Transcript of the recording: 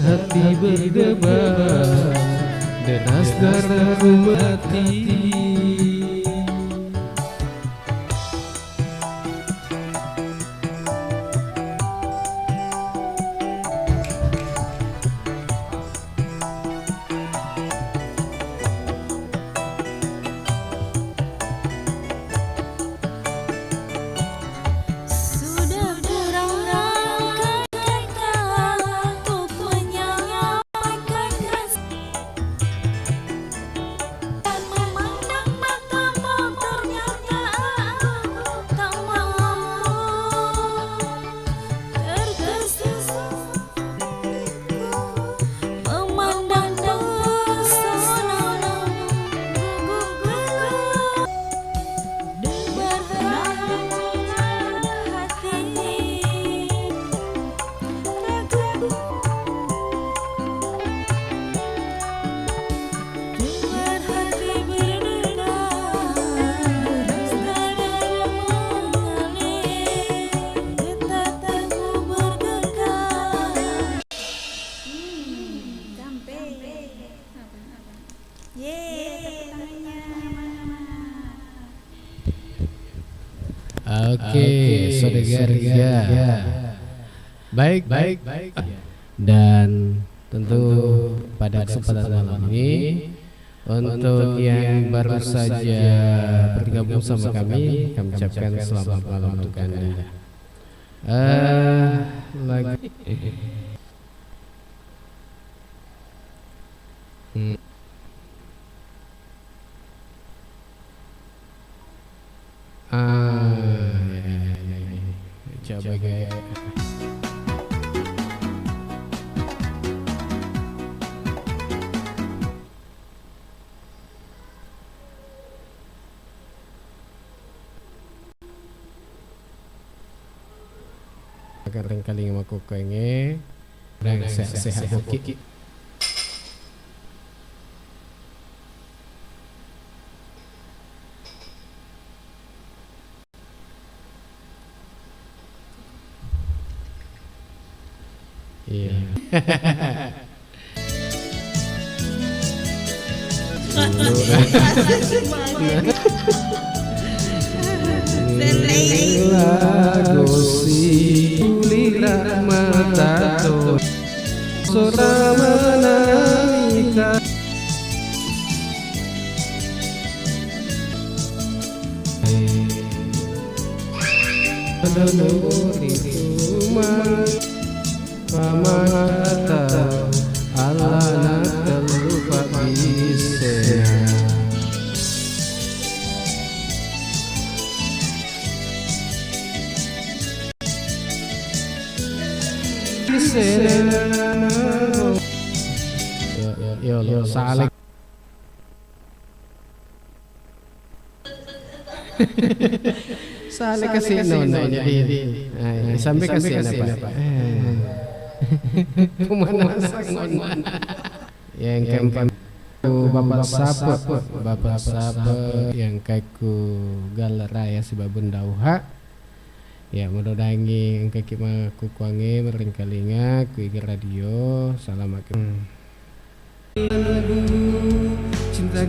hati berdebar, deras darahku hati. Oke, saudara. Baik. Dan tentu pada kesempatan malam ini untuk yang baru saja bergabung sama kami ucapkan selamat malam untuk Anda. Lagi coba gaya. Kadang kali aku kenge dan sehat hoki. Iya. Lila mata to sora menalika Leluri rumah pamata Allah nak terlupa bisa yo saling saling kasih nono jadi sampai kasih apa kemana yang keempat bapak sapa yang kaiku galeraya si babun dauha ya medodangi engke kima kukuange meringkalinga kuigi radio salam akhir cinta